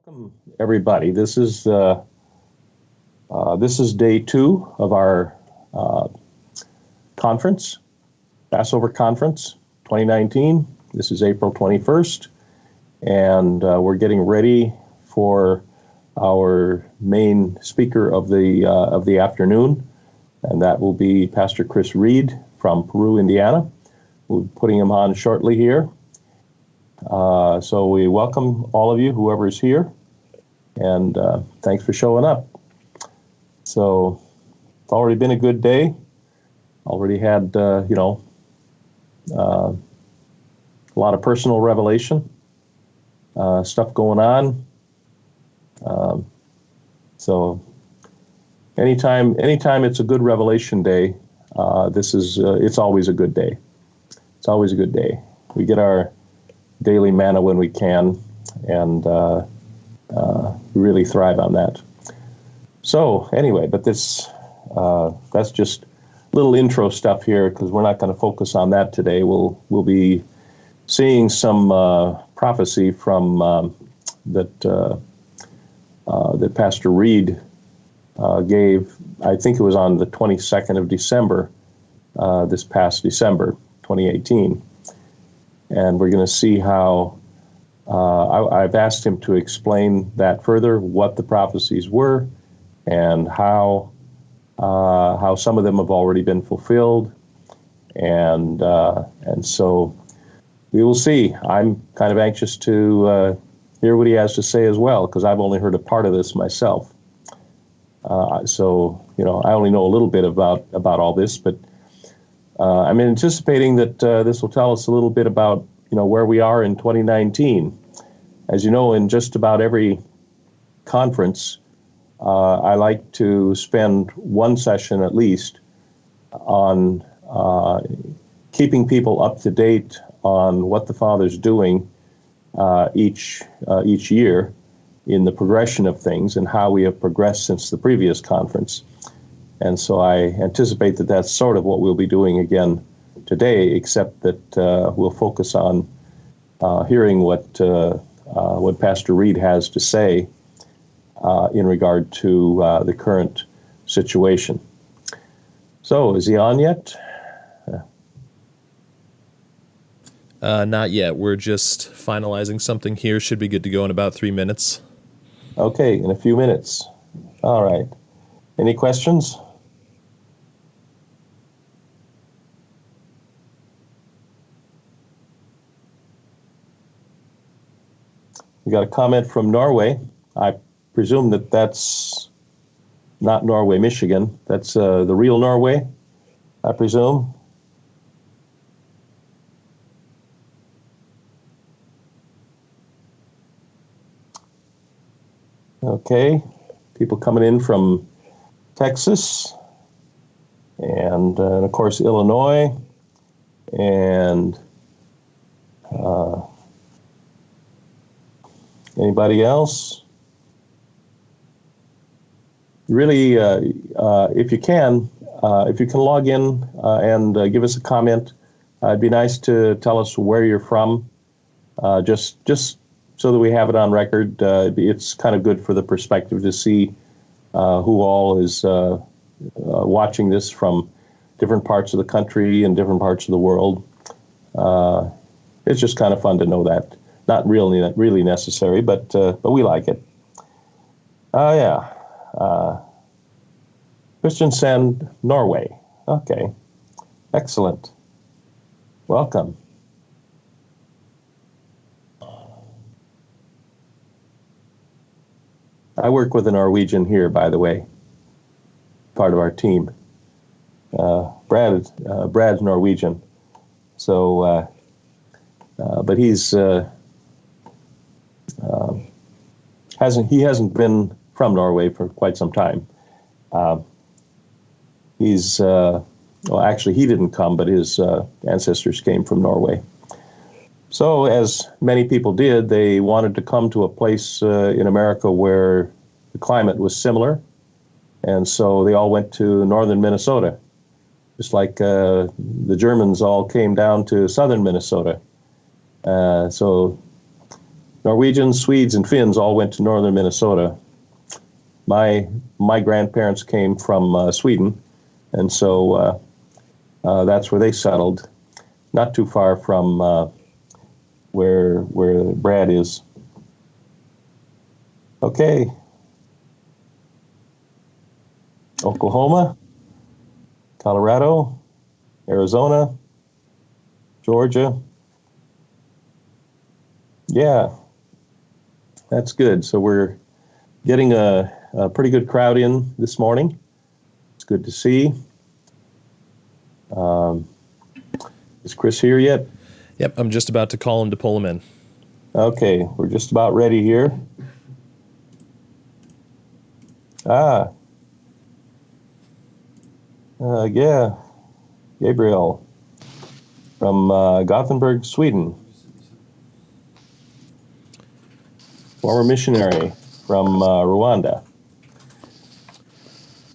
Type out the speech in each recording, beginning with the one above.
Welcome, everybody. This is day 2 of our conference, Passover Conference 2019. This is April 21st, and we're getting ready for our main speaker of the afternoon, and that will be Pastor Chris Reed from Peru, Indiana. We'll be putting him on shortly here. So we welcome all of you, whoever is here, and thanks for showing up. So it's already been a good day. Already had, a lot of personal revelation, stuff going on. So anytime it's a good revelation day, it's always a good day. It's always a good day. We get our daily manna when we can, and we really thrive on that. So anyway, but that's just little intro stuff here, because we're not going to focus on that today. We'll be seeing some prophecy from that Pastor Reed gave. I think it was on the 22nd of December, this past December 2018. And we're going to see how I've asked him to explain that further, what the prophecies were, and how some of them have already been fulfilled, and so we will see. I'm kind of anxious to hear what he has to say as well, because I've only heard a part of this myself. So I only know a little bit about all this, but I'm anticipating that this will tell us a little bit about where we are in 2019. As you know, in just about every conference, I like to spend one session at least on keeping people up to date on what the Father's doing each year in the progression of things and how we have progressed since the previous conference. And so I anticipate that that's sort of what we'll be doing again today, except that we'll focus on hearing what Pastor Reed has to say in regard to the current situation. So, is he on yet? Not yet. We're just finalizing something here. Should be good to go in about 3 minutes. Okay, in a few minutes. All right. Any questions? We got a comment from Norway. I presume that's not Norway, Michigan. That's the real Norway, I presume. Okay, people coming in from Texas and of course Illinois and anybody else? Really, if you can log in and give us a comment, it'd be nice to tell us where you're from, just so that we have it on record. It's kind of good for the perspective to see who all is watching this from different parts of the country and different parts of the world. It's just kind of fun to know that. Not really necessary, but we like it. Yeah. Christiansand, Norway. Okay. Excellent. Welcome. I work with a Norwegian here, by the way, part of our team. Brad's Norwegian. So, but he's hasn't been from Norway for quite some time. Actually, he didn't come, but his ancestors came from Norway. So, as many people did, they wanted to come to a place in America where the climate was similar, and so they all went to northern Minnesota, just like the Germans all came down to southern Minnesota. So Norwegians, Swedes, and Finns all went to northern Minnesota. My grandparents came from Sweden, and so that's where they settled, not too far from where Brad is. Okay. Oklahoma, Colorado, Arizona, Georgia. Yeah, that's good. So we're getting a pretty good crowd in this morning. It's good to see. Is Chris here yet? Yep, I'm just about to call him to pull him in. Okay, we're just about ready here. Yeah, Gabriel from Gothenburg, Sweden. Former missionary from Rwanda.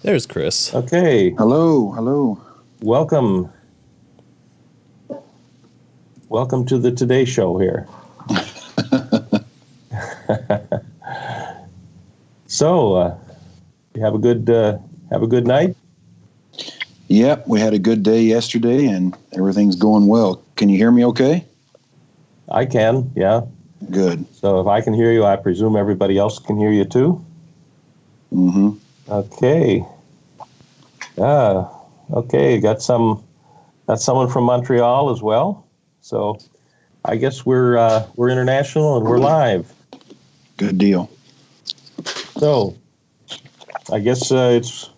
There's Chris. Okay. Hello. Welcome. Welcome to the Today Show here. So, you have a good night? Yep, we had a good day yesterday, and everything's going well. Can you hear me okay? I can, yeah. Good. So if I can hear you, I presume everybody else can hear you too? Mm-hmm. Okay. Okay, got someone from Montreal as well. So I guess we're international and we're live. Good deal. So I guess it's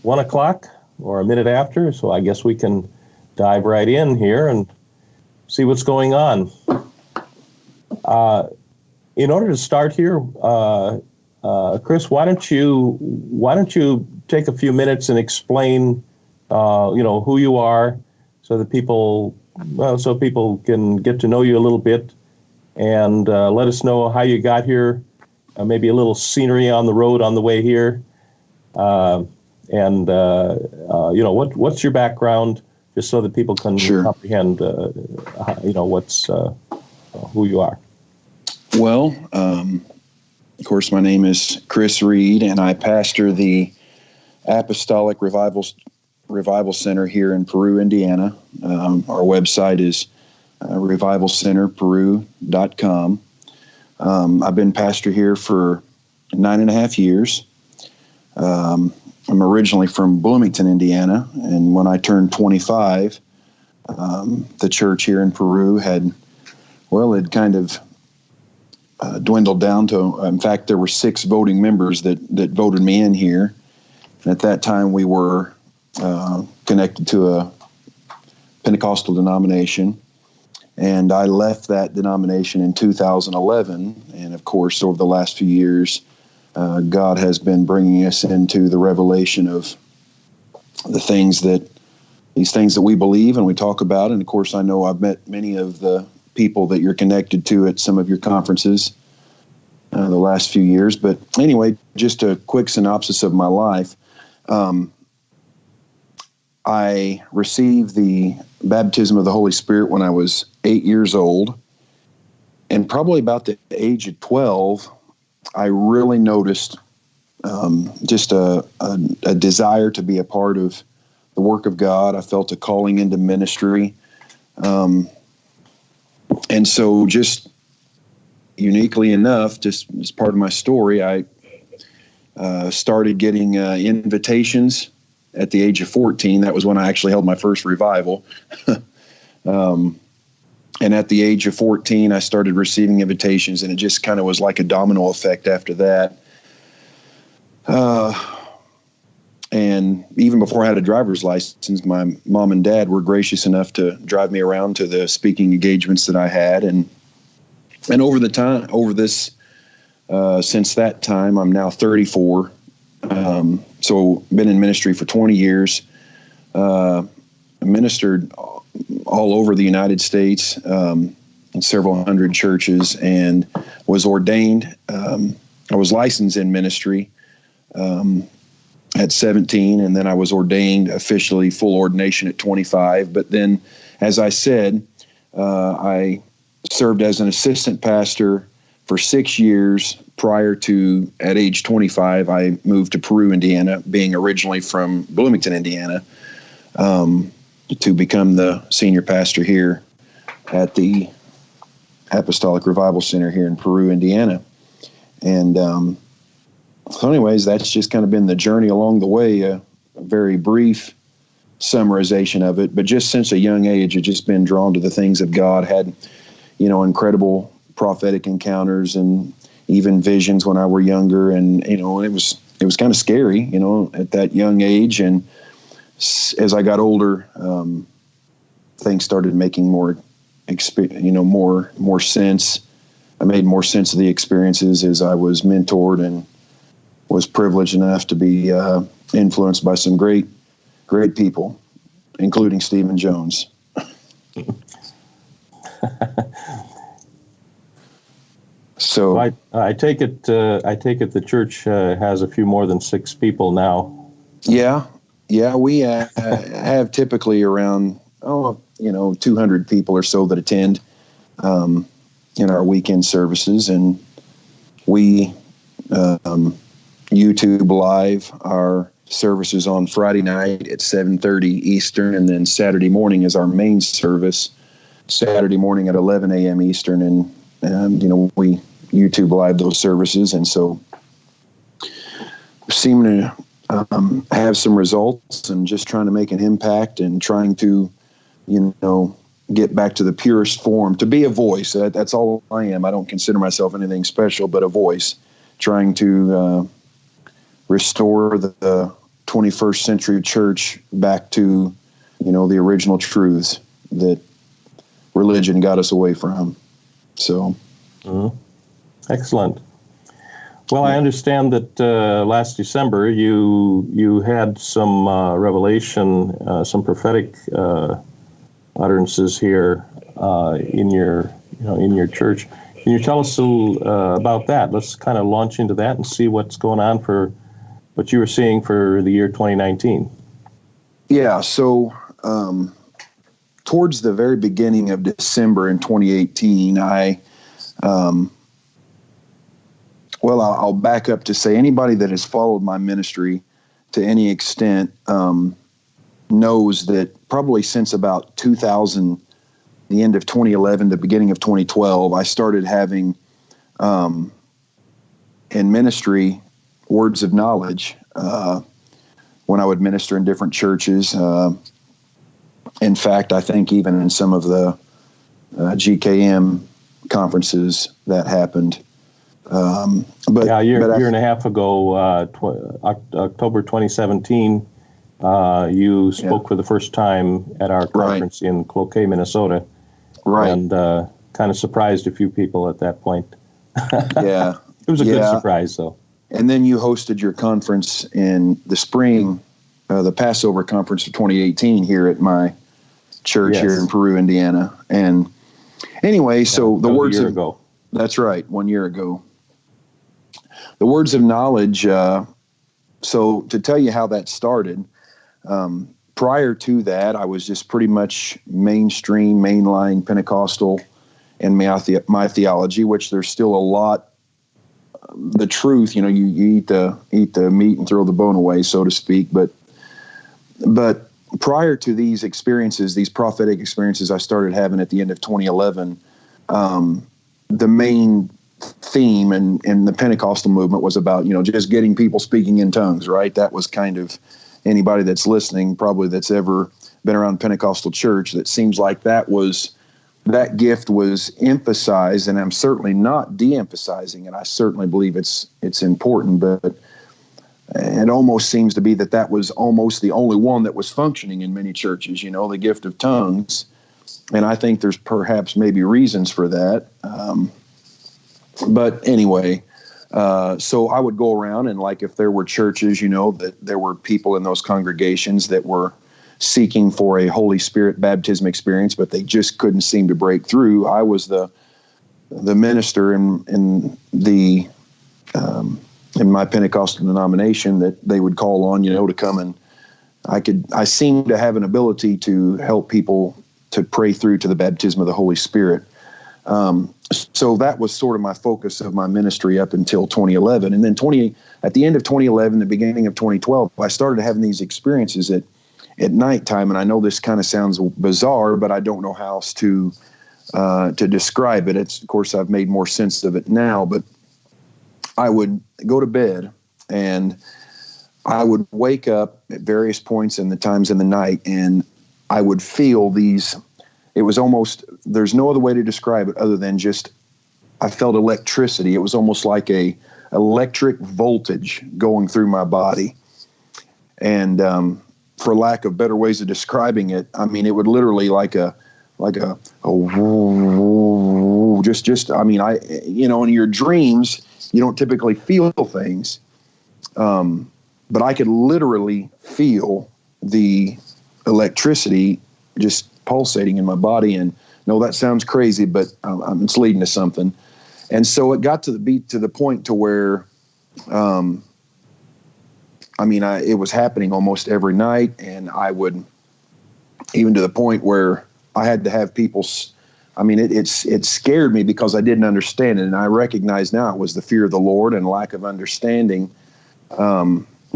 1 o'clock or a minute after, so I guess we can dive right in here and see what's going on. In order to start here, Chris, why don't you take a few minutes and explain, who you are, so that people can get to know you a little bit, and let us know how you got here, maybe a little scenery on the road on the way here, and what's your background, just so that people can comprehend, what's who you are. Well, of course, my name is Chris Reed, and I pastor the Apostolic Revival Center here in Peru, Indiana. Our website is revivalcenterperu.com. I've been pastor here for 9.5 years. I'm originally from Bloomington, Indiana, and when I turned 25, the church here in Peru had kind of dwindled down to, in fact, there were 6 voting members that voted me in here. And at that time, we were connected to a Pentecostal denomination. And I left that denomination in 2011. And of course, over the last few years, God has been bringing us into the revelation of these things that we believe and we talk about. And of course, I know I've met many of the people that you're connected to at some of your conferences the last few years. But anyway, just a quick synopsis of my life. I received the baptism of the Holy Spirit when I was 8 years old. And probably about the age of 12, I really noticed just a desire to be a part of the work of God. I felt a calling into ministry. And so just uniquely enough, just as part of my story, I started getting invitations at the age of 14. That was when I actually held my first revival. And at the age of 14, I started receiving invitations, and it just kind of was like a domino effect after that. And even before I had a driver's license, my mom and dad were gracious enough to drive me around to the speaking engagements that I had. And since that time, I'm now 34. So been in ministry for 20 years, ministered all over the United States, in several hundred churches, and was ordained. I was licensed in ministry, at 17, and then I was ordained officially full ordination at 25. But then, as I said, I served as an assistant pastor for 6 years prior to, at age 25, I moved to Peru, Indiana, being originally from Bloomington, Indiana, to become the senior pastor here at the Apostolic Revival Center here in Peru, Indiana. And so anyways, that's just kind of been the journey along the way, a very brief summarization of it. But just since a young age, I've just been drawn to the things of God, had, incredible prophetic encounters and even visions when I were younger. And, it was kind of scary, at that young age. And as I got older, things started making more sense. I made more sense of the experiences as I was mentored and was privileged enough to be influenced by some great people, including Stephen Jones. So I take it the church has a few more than 6 people now. Yeah, we have typically around 200 people or so that attend in our weekend services, and we YouTube live our services on Friday night at 7:30 Eastern, and then Saturday morning is our main service, Saturday morning at 11 a.m. Eastern, and we YouTube live those services, and so seem to have some results and just trying to make an impact and trying to, get back to the purest form, to be a voice. That's all I am. I don't consider myself anything special, but a voice, trying to restore the 21st century church back to, the original truths that religion got us away from. So. Mm-hmm. Excellent. Well, I understand that last December you had some revelation, some prophetic utterances here in your church. Can you tell us about that? Let's kind of launch into that and see what's going on for what you were seeing for the year 2019. Yeah. So towards the very beginning of December in 2018, I'll back up to say anybody that has followed my ministry to any extent knows that probably since about 2000, the end of 2011, the beginning of 2012, I started having in ministry words of knowledge when I would minister in different churches. In fact, I think even in some of the GKM conferences that happened. But a year and a half ago, October 2017, you spoke for the first time at our conference in Cloquet, Minnesota. Right. And kind of surprised a few people at that point. Yeah. It was a good surprise, though. And then you hosted your conference in the spring, the Passover Conference of 2018 here at my church here in Peru, Indiana. And anyway, so the words of... ago. That's right, 1 year ago. The words of knowledge, so to tell you how that started, prior to that, I was just pretty much mainline Pentecostal in my theology, which there's still a lot, the truth, you eat the meat and throw the bone away, so to speak. But prior to these experiences, these prophetic experiences I started having at the end of 2011, the main theme in the Pentecostal movement was about, just getting people speaking in tongues, right? That was kind of anybody that's listening, probably that's ever been around Pentecostal church, that seems like that gift was emphasized, and I'm certainly not de-emphasizing it. I certainly believe it's important, but it almost seems to be that was almost the only one that was functioning in many churches, the gift of tongues. And I think there's perhaps maybe reasons for that. But anyway, so I would go around and if there were churches, that there were people in those congregations that were seeking for a Holy Spirit baptism experience, but they just couldn't seem to break through. I was the minister in my Pentecostal denomination that they would call on, to come, and I seemed to have an ability to help people to pray through to the baptism of the Holy Spirit. So that was sort of my focus of my ministry up until 2011. And then at the end of 2011, the beginning of 2012, I started having these experiences at nighttime. And I know this kind of sounds bizarre, but I don't know how else to describe it. Of course, I've made more sense of it now, but I would go to bed and I would wake up at various points in the times in the night, and I would feel these. It was almost, there's no other way to describe it other than just, I felt electricity. It was almost like a electric voltage going through my body. And for lack of better ways of describing it, I mean, it would literally like a just, I mean, in your dreams, you don't typically feel things. But I could literally feel the electricity just pulsating in my body. And no, that sounds crazy, but it's leading to something. And so it got to the point to where, it was happening almost every night. And I would, even to the point where I had to have people, it scared me because I didn't understand it. And I recognize now it was the fear of the Lord and lack of understanding.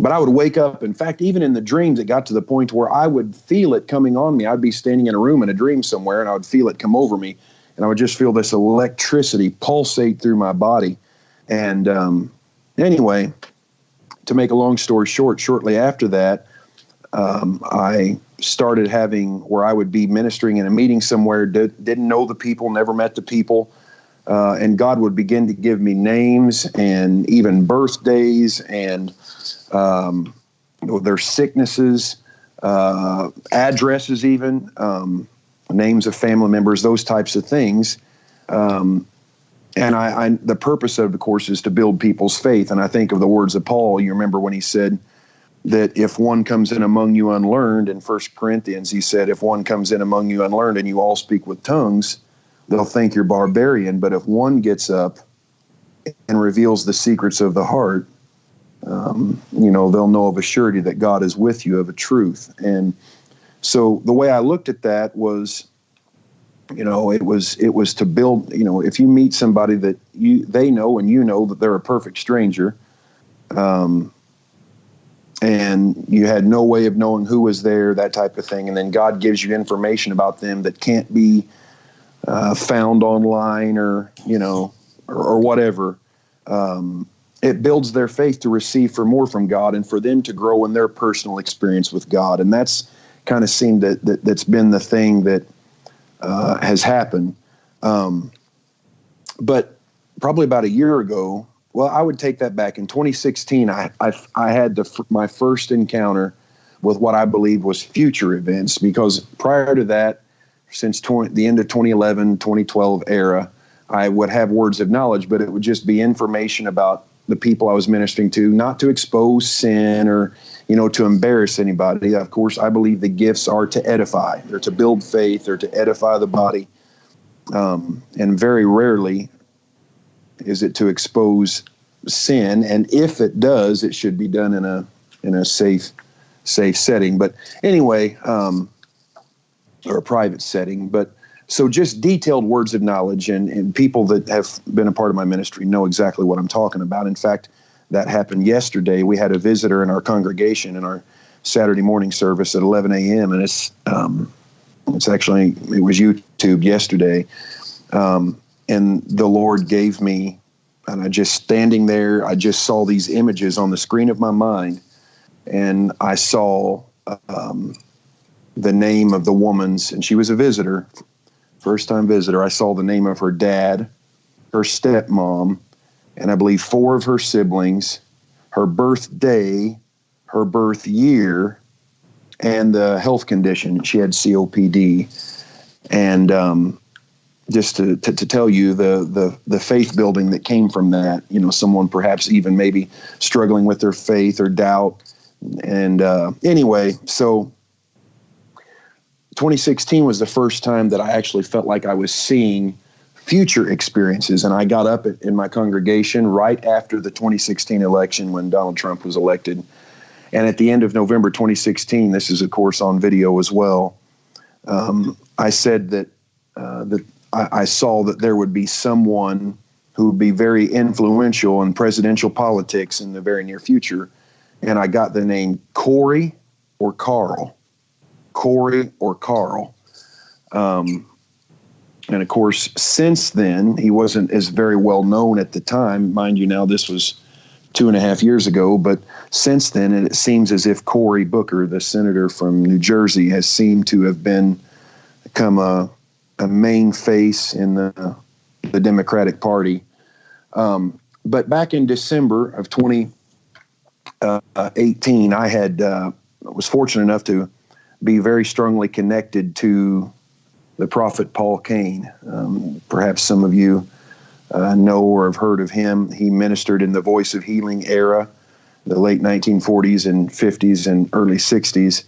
But I would wake up. In fact, even in the dreams, it got to the point where I would feel it coming on me. I'd be standing in a room in a dream somewhere, and I would feel it come over me, and I would just feel this electricity pulsate through my body. And anyway, to make a long story short, shortly after that, I started having where I would be ministering in a meeting somewhere, didn't know the people, never met the people, and God would begin to give me names and even birthdays and their sicknesses, addresses, even names of family members, those types of things. And the purpose of the course is to build people's faith. And I think of the words of Paul. You remember when he said that if one comes in among you unlearned, in 1 Corinthians, he said, if one comes in among you unlearned and you all speak with tongues, they'll think you're barbarian. But if one gets up and reveals the secrets of the heart, they'll know of a surety that God is with you of a truth. And so the way I looked at that was, it was to build, if you meet somebody that they know and you know that they're a perfect stranger, and you had no way of knowing who was there, that type of thing, and then God gives you information about them that can't be found online or whatever. It builds their faith to receive for more from God and for them to grow in their personal experience with God. And that's kind of seemed that's been the thing that has happened. But probably about a year ago, well, I would take that back. In 2016, I had my first encounter with what I believe was future events, because prior to that, since the end of 2011, 2012 era, I would have words of knowledge, but it would just be information about the people I was ministering to, not to expose sin or, to embarrass anybody. Of course, I believe the gifts are to edify. They're to build faith. They're to edify the body. And very rarely is it to expose sin. And if it does, it should be done in a safe setting. But anyway, or a private setting. But so just detailed words of knowledge, and people that have been a part of my ministry know exactly what I'm talking about. In fact, that happened yesterday. We had a visitor in our congregation in our Saturday morning service at 11 a.m. And it was YouTube yesterday. And the Lord gave me, and I just standing there, I just saw these images on the screen of my mind, and I saw the name of the woman's, and she was a visitor, first-time visitor. I saw the name of her dad, her stepmom, and I believe 4 of her siblings, her birthday, her birth year, and the health condition. She had COPD. And just to tell you the faith building that came from that, someone perhaps even maybe struggling with their faith or doubt. And anyway, so 2016 was the first time that I actually felt like I was seeing future experiences. And I got up in my congregation right after the 2016 election when Donald Trump was elected. And at the end of November 2016, this is, of course, on video as well, I said that I saw that there would be someone who would be very influential in presidential politics in the very near future. And I got the name Corey or Carl. Corey or Carl. And of course, since then, he wasn't as very well known at the time. Mind you, now this was 2.5 years ago, but since then, it seems as if Cory Booker, the senator from New Jersey, has seemed to have become a main face in the Democratic Party. But back in December of 2018, I was fortunate enough to be very strongly connected to the prophet Paul Cain. Perhaps some of you know or have heard of him. He ministered in the Voice of Healing era, the late 1940s and 50s and early 60s.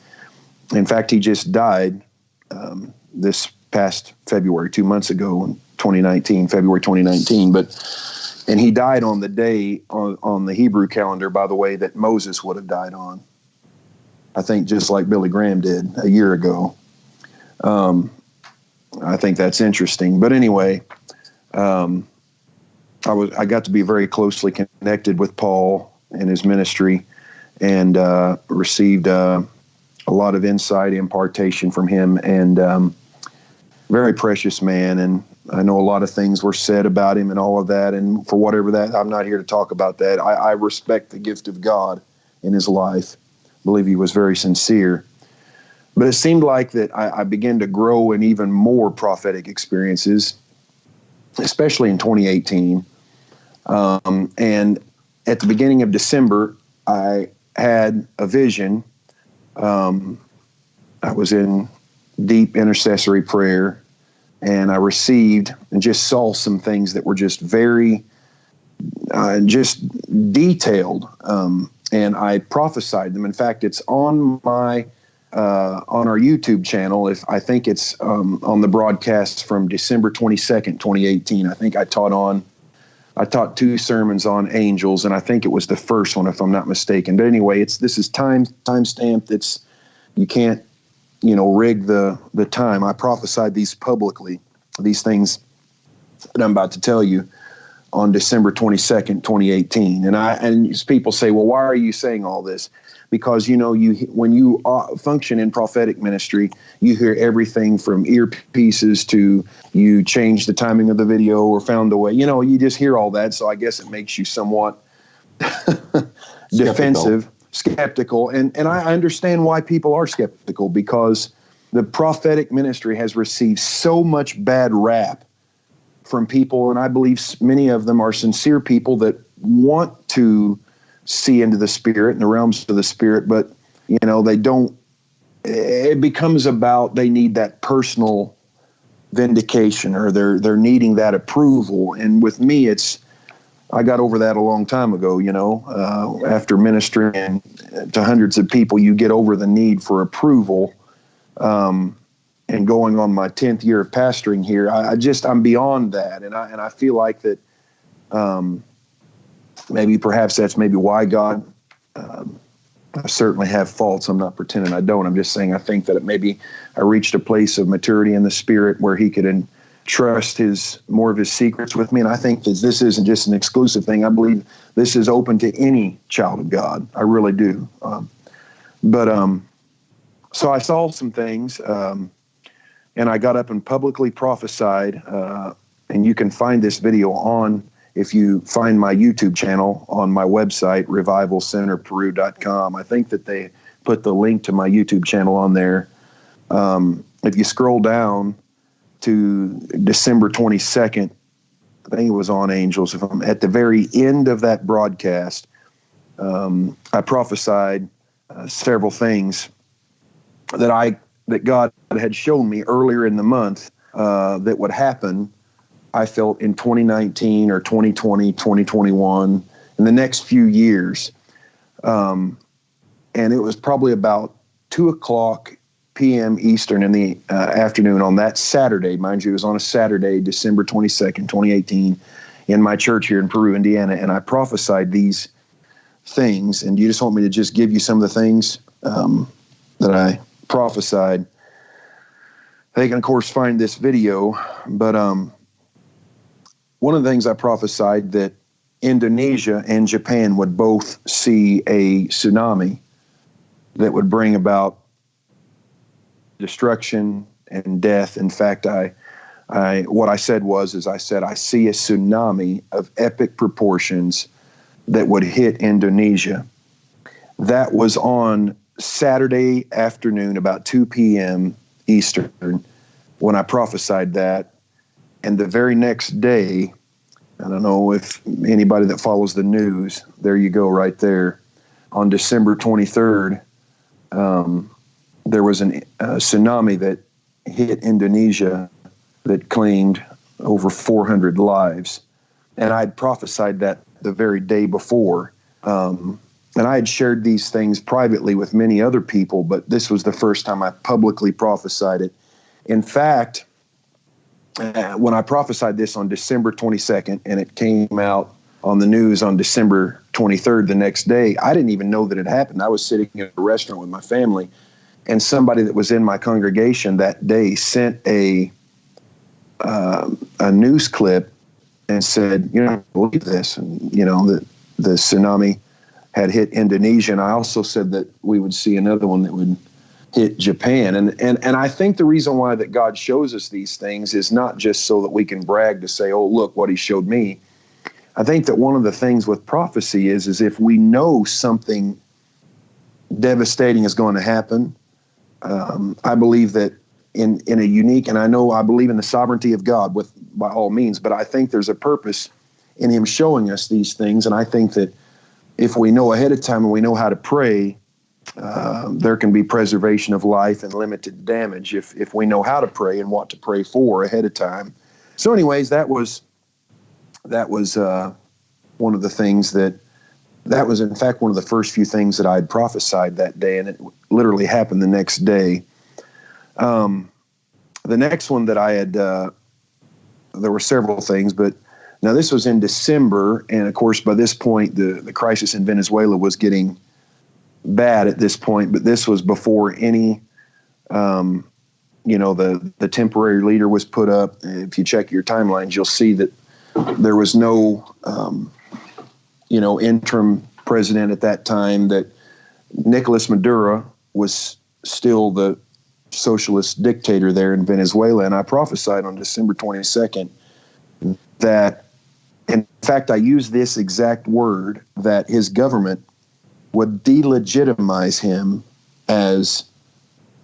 In fact, he just died this past February, 2 months ago, in February 2019. And he died on the day on the Hebrew calendar, by the way, that Moses would have died on. I think just like Billy Graham did a year ago. I think that's interesting. But anyway, I got to be very closely connected with Paul and his ministry, and received a lot of insight, impartation from him, and very precious man. And I know a lot of things were said about him and all of that. And for whatever that, I'm not here to talk about that. I respect the gift of God in his life. I believe he was very sincere. But it seemed like that I began to grow in even more prophetic experiences, especially in 2018. And at the beginning of December, I had a vision. I was in deep intercessory prayer, and I received and just saw some things that were just very, just detailed. And I prophesied them. In fact, it's on my on our YouTube channel. I think it's on the broadcast from December 22nd, 2018. I think I taught 2 sermons on angels, and I think it was the first one, if I'm not mistaken. But anyway, this is time stamped. You can't, rig the time. I prophesied these publicly, these things that I'm about to tell you, on December 22nd, 2018. And people say, well, why are you saying all this? Because, when you function in prophetic ministry, you hear everything from earpieces to you change the timing of the video or found a way. You just hear all that. So I guess it makes you somewhat defensive, skeptical. And I understand why people are skeptical, because the prophetic ministry has received so much bad rap from people. And I believe many of them are sincere people that want to see into the spirit and the realms of the spirit, but they don't. It becomes about they need that personal vindication, or they're needing that approval. And with me, I got over that a long time ago. After ministering to hundreds of people, you get over the need for approval. And going on my 10th year of pastoring here, I'm beyond that, and I feel like that. Perhaps that's why God, I certainly have faults. I'm not pretending I don't. I'm just saying I think that I reached a place of maturity in the spirit where he could entrust more of his secrets with me. And I think that this isn't just an exclusive thing. I believe this is open to any child of God. I really do. So I saw some things, and I got up and publicly prophesied, and you can find this video if you find my YouTube channel on my website, revivalcenterperu.com. I think that they put the link to my YouTube channel on there. If you scroll down to December 22nd, I think it was on angels. If I'm at the very end of that broadcast, I prophesied several things that God had shown me earlier in the month that would happen. I felt in 2019 or 2020, 2021, in the next few years. And it was probably about 2:00 p.m. Eastern in the afternoon on that Saturday. Mind you, it was on a Saturday, December 22nd, 2018, in my church here in Peru, Indiana. And I prophesied these things. And you just want me to just give you some of the things that I prophesied. They can, of course, find this video. But one of the things I prophesied that Indonesia and Japan would both see a tsunami that would bring about destruction and death. In fact, what I said was I see a tsunami of epic proportions that would hit Indonesia. That was on Saturday afternoon, about 2 p.m. Eastern, when I prophesied that. And the very next day, I don't know if anybody that follows the news, there you go right there, on December 23rd, there was a tsunami that hit Indonesia that claimed over 400 lives. And I'd prophesied that the very day before. And I had shared these things privately with many other people, but this was the first time I publicly prophesied it. In fact, when I prophesied this on December 22nd and it came out on the news on December 23rd the next day, I didn't even know that it happened. I was sitting in a restaurant with my family, and somebody that was in my congregation that day sent a news clip and said, look at this, and that the tsunami had hit Indonesia. And I also said that we would see another one that would hit Japan. And I think the reason why that God shows us these things is not just so that we can brag to say, oh, look what he showed me. I think that one of the things with prophecy is if we know something devastating is going to happen, I believe that in a unique, and I believe in the sovereignty of God by all means, but I think there's a purpose in him showing us these things. And I think that if we know ahead of time and we know how to pray, there can be preservation of life and limited damage if we know how to pray and what to pray for ahead of time. So anyways, that was one of the things that was in fact one of the first few things that I had prophesied that day, and it literally happened the next day. The next one that I had, there were several things, but now this was in December, and of course by this point the crisis in Venezuela was getting bad at this point, but this was before any, the temporary leader was put up. If you check your timelines, you'll see that there was no, interim president at that time, that Nicolas Maduro was still the socialist dictator there in Venezuela. And I prophesied on December 22nd that, in fact, I used this exact word, that his government would delegitimize him as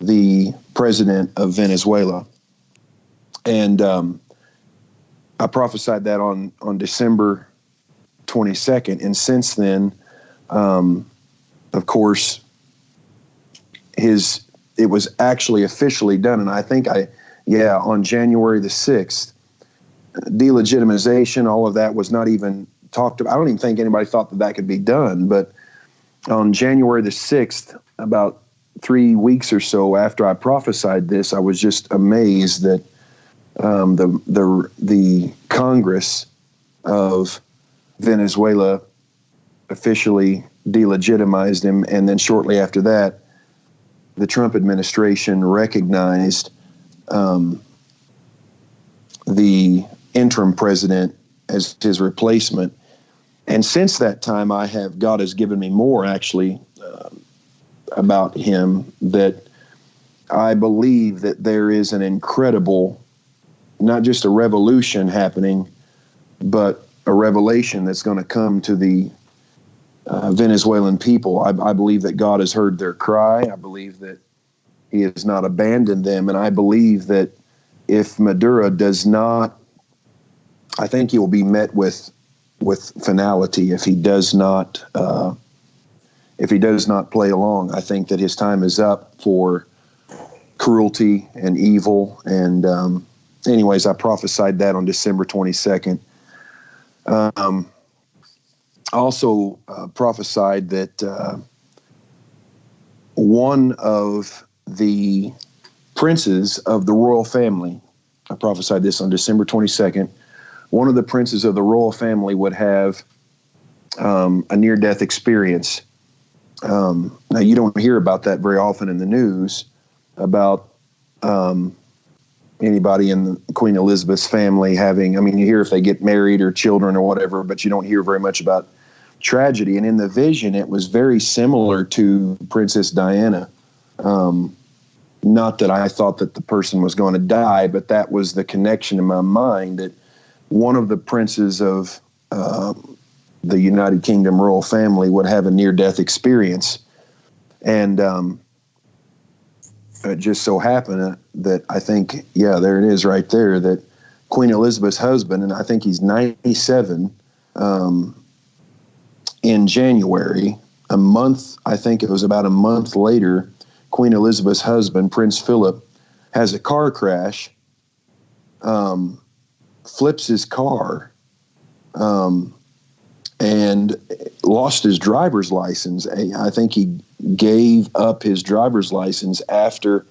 the president of Venezuela. And I prophesied that on December 22nd. And since then, of course, it was actually officially done. And I think on January the 6th, delegitimization, all of that was not even talked about. I don't even think anybody thought that could be done. But on January the 6th, about 3 weeks or so after I prophesied this, I was just amazed that the Congress of Venezuela officially delegitimized him, and then shortly after that, the Trump administration recognized the interim president as his replacement. And since that time, God has given me more actually about him, that I believe that there is an incredible, not just a revolution happening, but a revelation that's going to come to the Venezuelan people. I believe that God has heard their cry. I believe that he has not abandoned them. And I believe that if Maduro does not, I think he will be met with finality if he does not play along. I think that his time is up for cruelty and evil. And anyways, I prophesied that on December 22nd. Also prophesied that one of the princes of the royal family, I prophesied this on December 22nd, one of the princes of the royal family would have a near-death experience. Now, you don't hear about that very often in the news, about anybody in the Queen Elizabeth's family having, I mean, you hear if they get married or children or whatever, but you don't hear very much about tragedy. And in the vision, it was very similar to Princess Diana. Not that I thought that the person was going to die, but that was the connection in my mind, that one of the princes of the United Kingdom royal family would have a near-death experience. And it just so happened that I think, yeah, there it is right there, that Queen Elizabeth's husband, and I think he's 97, in January, I think it was about a month later, Queen Elizabeth's husband, Prince Philip, has a car crash, flips his car, and lost his driver's license. I think he gave up his driver's license after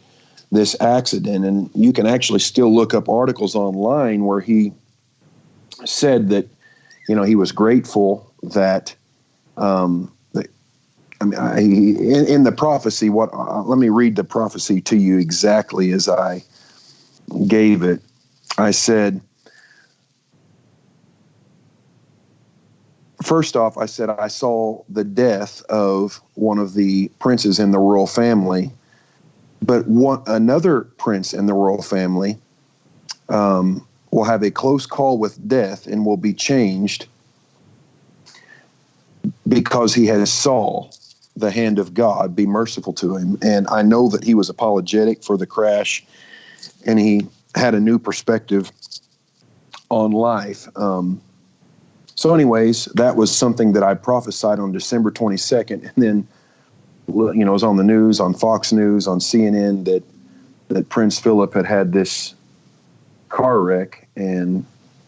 this accident. And you can actually still look up articles online where he said that, he was grateful that, in the prophecy, let me read the prophecy to you exactly as I gave it. I said, first off, I said, I saw the death of one of the princes in the royal family, but another prince in the royal family will have a close call with death and will be changed because he has saw the hand of God be merciful to him. And I know that he was apologetic for the crash, and he had a new perspective on life. So anyways, that was something that I prophesied on December 22nd. And then, it was on the news, on Fox News, on CNN, that Prince Philip had this car wreck and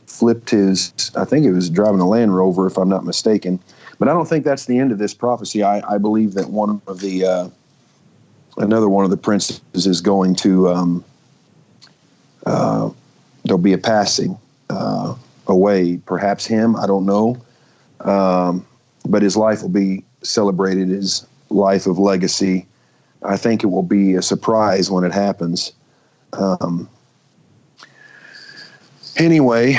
flipped I think he was driving a Land Rover, if I'm not mistaken. But I don't think that's the end of this prophecy. I believe that another one of the princes is going to, there'll be a passing away, perhaps him, I don't know. But his life will be celebrated, his life of legacy. I think it will be a surprise when it happens. Anyway,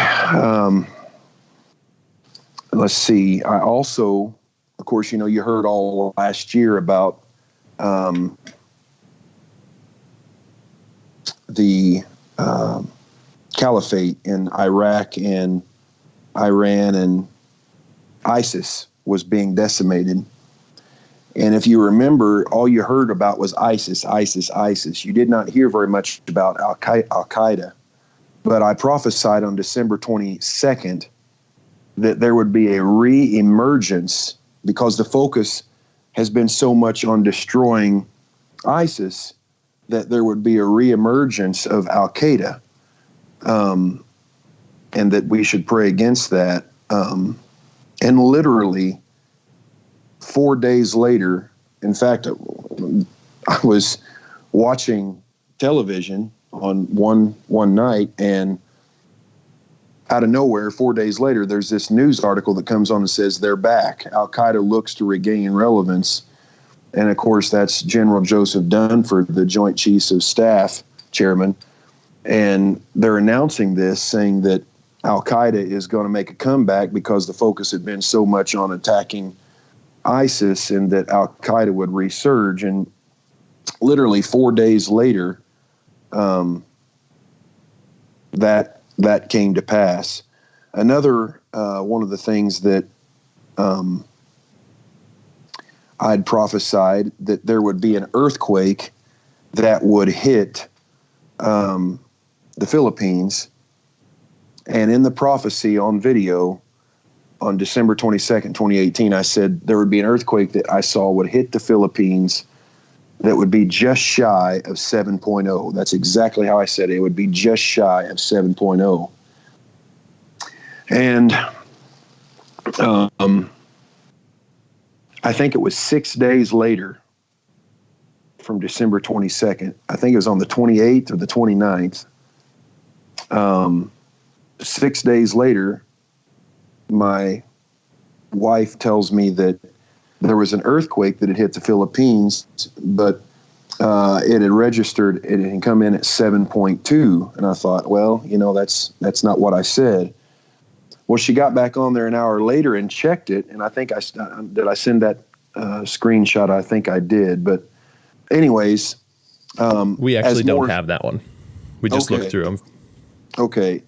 let's see. I also, of course, you heard all last year about the caliphate in Iraq and Iran, and ISIS was being decimated. And if you remember, all you heard about was ISIS, ISIS, ISIS. You did not hear very much about Al-Qaeda. But I prophesied on December 22nd that there would be a re-emergence, because the focus has been so much on destroying ISIS, that there would be a re-emergence of Al-Qaeda, and that we should pray against that. And literally 4 days later, in fact, I was watching television on one night, and out of nowhere, 4 days later, there's this news article that comes on and says they're back. Al-Qaeda looks to regain relevance. And of course, that's General Joseph Dunford, the Joint Chiefs of Staff chairman. And they're announcing this, saying that Al-Qaeda is going to make a comeback because the focus had been so much on attacking ISIS, and that Al-Qaeda would resurge. And literally 4 days later, that came to pass. Another one of the things that I'd prophesied, that there would be an earthquake that would hit the Philippines. And in the prophecy on video on December 22nd, 2018, I said there would be an earthquake that I saw would hit the Philippines that would be just shy of 7.0. That's exactly how I said it. It would be just shy of 7.0. And I think it was 6 days later from December 22nd. I think it was on the 28th or the 29th. 6 days later, my wife tells me that there was an earthquake that had hit the Philippines, but it had registered, it had come in at 7.2. And I thought, well, that's not what I said. Well, she got back on there an hour later and checked it. And I think did I send that screenshot? I think I did. But anyways, we actually don't have that one. We just looked through them. Okay.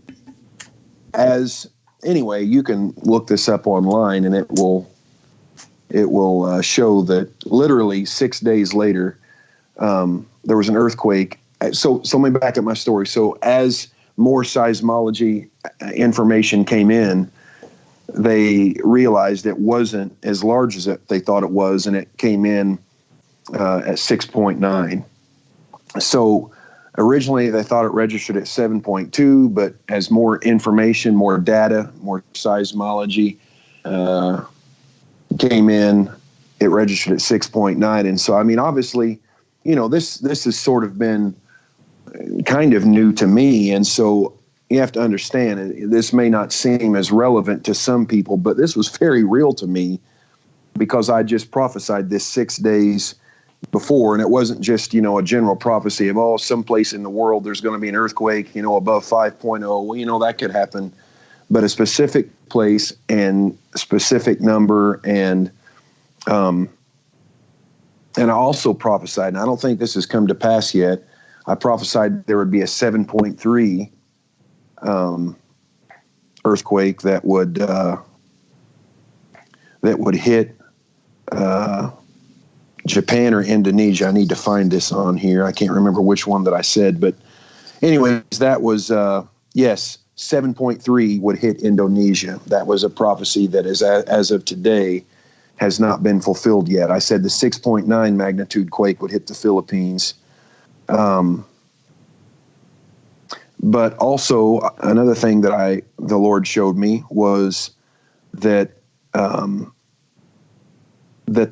Anyway, you can look this up online, and it will show that literally 6 days later, there was an earthquake. So let me back up my story. So as more seismology information came in, they realized it wasn't as large as they thought it was, and it came in at 6.9. So originally they thought it registered at 7.2, but as more information, more data, more seismology came in, it registered at 6.9. And so, I mean, obviously, this has sort of been kind of new to me. And so you have to understand, this may not seem as relevant to some people, but this was very real to me because I just prophesied this 6 days before. And it wasn't just, a general prophecy of, someplace in the world there's going to be an earthquake, above 5.0. Well, that could happen. But a specific place and a specific number. And I also prophesied, and I don't think this has come to pass yet, I prophesied there would be a 7.3 earthquake that would hit Japan or Indonesia. I need to find this on here. I can't remember which one that I said, but anyways, that was yes, 7.3 would hit Indonesia. That was a prophecy that is as of today has not been fulfilled yet. I said the 6.9 magnitude quake would hit the Philippines. But also another thing that the Lord showed me was that that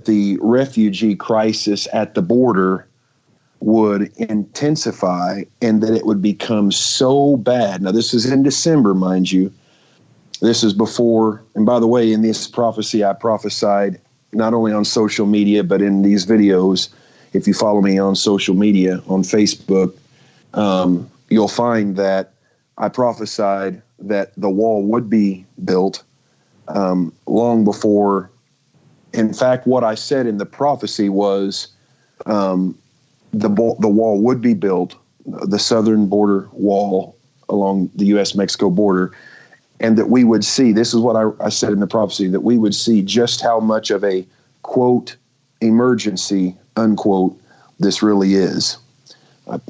the refugee crisis at the border would intensify and that it would become so bad. Now, this is in December, mind you. This is before, and by the way, in this prophecy, I prophesied not only on social media, but in these videos. If you follow me on social media, on Facebook, you'll find that I prophesied that the wall would be built long before. In fact, what I said in the prophecy was the wall would be built, the southern border wall along the U.S.-Mexico border, and that we would see, this is what I said in the prophecy, that we would see just how much of a, quote, emergency, unquote, this really is.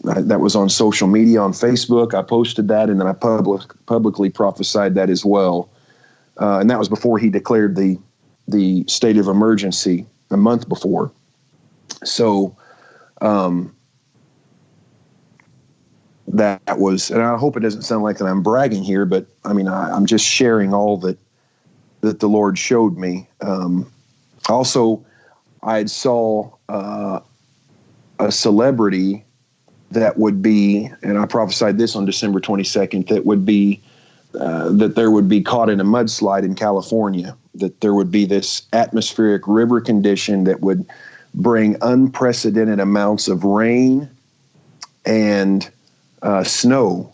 That was on social media, on Facebook. I posted that, and then I publicly prophesied that as well. And that was before he declared the state of emergency a month before. So that was, and I hope it doesn't sound like that I'm bragging here, but I mean, I'm just sharing all that the Lord showed me. Also, I saw a celebrity that would be, and I prophesied this on December 22nd, that would be, that there would be caught in a mudslide in California, that there would be this atmospheric river condition that would bring unprecedented amounts of rain and snow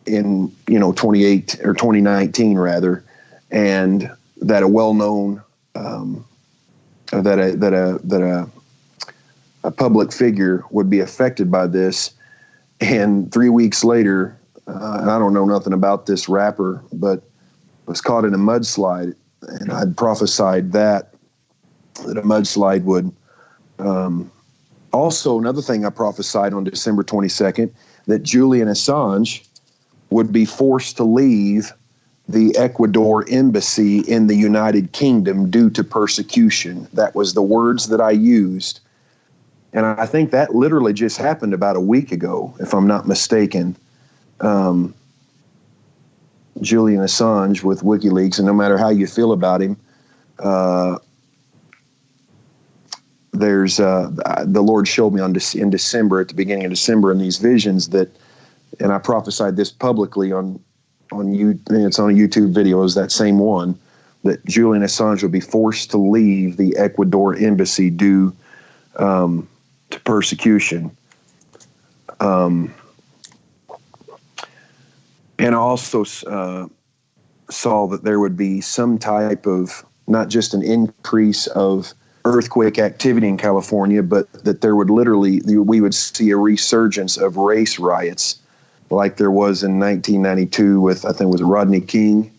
in 2019 rather, and that a well-known that a public figure would be affected by this. And 3 weeks later, and I don't know nothing about this rapper, but was caught in a mudslide, and I'd prophesied that a mudslide would. Also, another thing I prophesied on December 22nd, that Julian Assange would be forced to leave the Ecuador embassy in the United Kingdom due to persecution. That was the words that I used. And I think that literally just happened about a week ago, if I'm not mistaken. Julian Assange with WikiLeaks, and no matter how you feel about him, there's the Lord showed me in December, at the beginning of December, in these visions that, and I prophesied this publicly on it's on a YouTube video, is that same one, that Julian Assange would be forced to leave the Ecuador embassy due to persecution. And I also saw that there would be some type of, not just an increase of earthquake activity in California, but that there would we would see a resurgence of race riots like there was in 1992 with, I think it was Rodney King.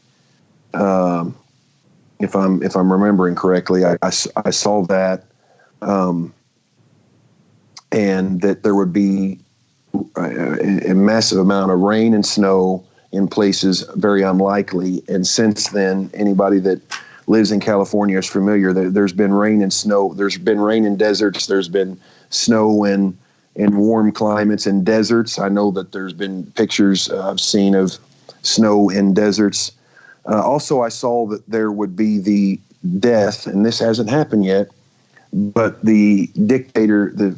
If I'm remembering correctly, I saw that, and that there would be a massive amount of rain and snow in places very unlikely. And since then, anybody that lives in California is familiar that there's been rain and snow. There's been rain in deserts. There's been snow in warm climates and deserts. I know that there's been pictures I've seen of snow in deserts. Also, I saw that there would be the death, and this hasn't happened yet, but the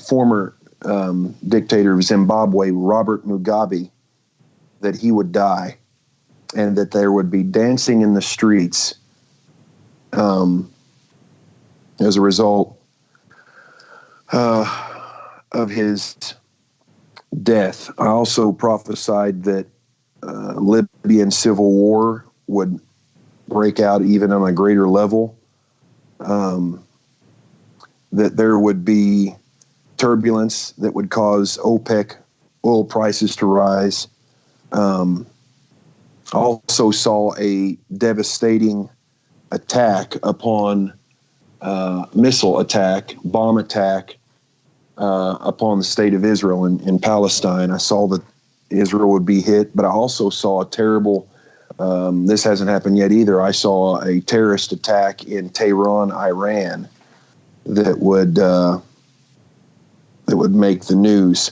former dictator of Zimbabwe, Robert Mugabe, that he would die, and that there would be dancing in the streets as a result of his death. I also prophesied that Libyan civil war would break out even on a greater level, that there would be turbulence that would cause OPEC oil prices to rise. Also saw a devastating attack upon missile attack, bomb attack upon the state of Israel in Palestine. I saw that Israel would be hit, but I also saw a terrible, this hasn't happened yet either, I saw a terrorist attack in Tehran, Iran that would make the news.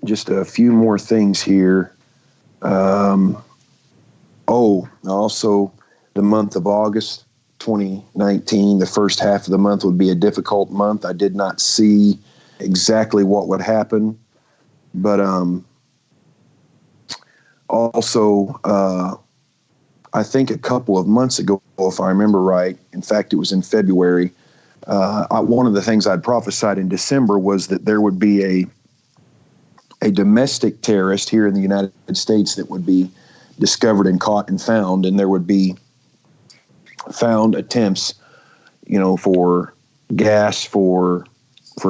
Just a few more things here. Also the month of August 2019, the first half of the month would be a difficult month. I did not see exactly what would happen, but also I think a couple of months ago, if I remember right, in fact it was in February, one of the things I'd prophesied in December was that there would be a domestic terrorist here in the United States that would be discovered and caught and found, and there would be found attempts, for gas, for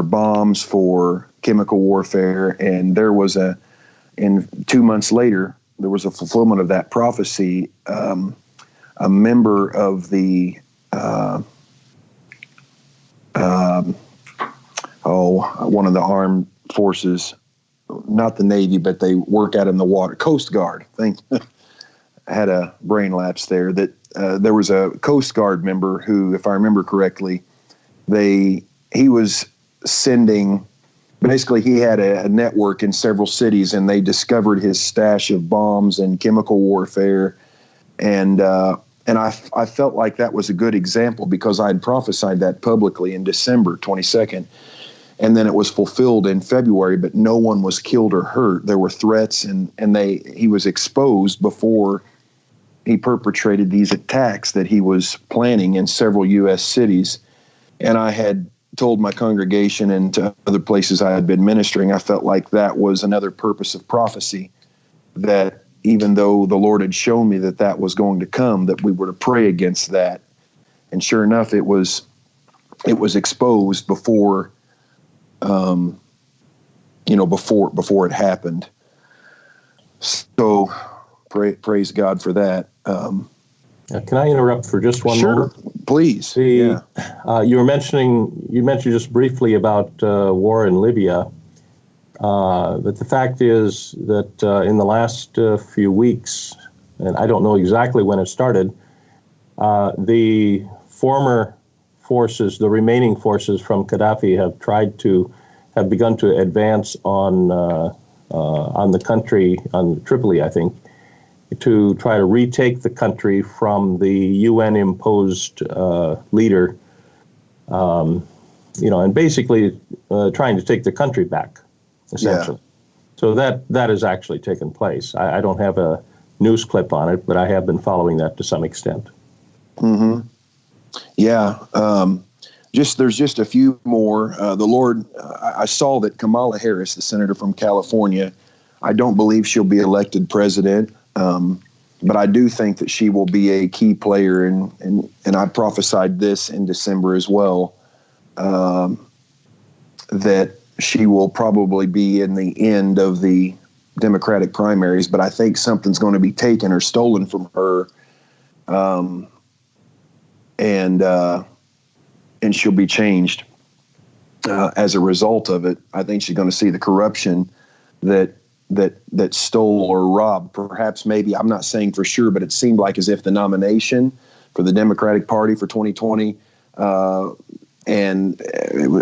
bombs, for chemical warfare, and there was and 2 months later, there was a fulfillment of that prophecy. A member of the one of the armed forces, not the Navy, but they work out in the water, Coast Guard. Had a brain lapse there. That there was a Coast Guard member who, if I remember correctly, he was sending. Basically, he had a network in several cities, and they discovered his stash of bombs and chemical warfare. And I felt like that was a good example because I had prophesied that publicly in December 22nd. And then it was fulfilled in February, but no one was killed or hurt. There were threats, and he was exposed before he perpetrated these attacks that he was planning in several U.S. cities. And I had told my congregation and to other places I had been ministering, I felt like that was another purpose of prophecy, that even though the Lord had shown me that was going to come, that we were to pray against that. And sure enough, it was exposed before before it happened. So praise God for that. Can I interrupt for just one moment? Sure, please. You mentioned just briefly about war in Libya, but the fact is that in the last few weeks, and I don't know exactly when it started, the former forces, the remaining forces from Gaddafi, have begun to advance on the country, on Tripoli, I think, to try to retake the country from the UN-imposed leader, and basically trying to take the country back, essentially. Yeah. So that has actually taken place. I don't have a news clip on it, but I have been following that to some extent. Mm-hmm. Yeah. there's just a few more. The Lord, I saw that Kamala Harris, the senator from California, I don't believe she'll be elected president, but I do think that she will be a key player, and I prophesied this in December as well, that she will probably be in the end of the Democratic primaries, but I think something's going to be taken or stolen from her, and she'll be changed as a result of it. I think she's going to see the corruption that stole or robbed. Perhaps, maybe, I'm not saying for sure, but it seemed like as if the nomination for the Democratic Party for 2020, the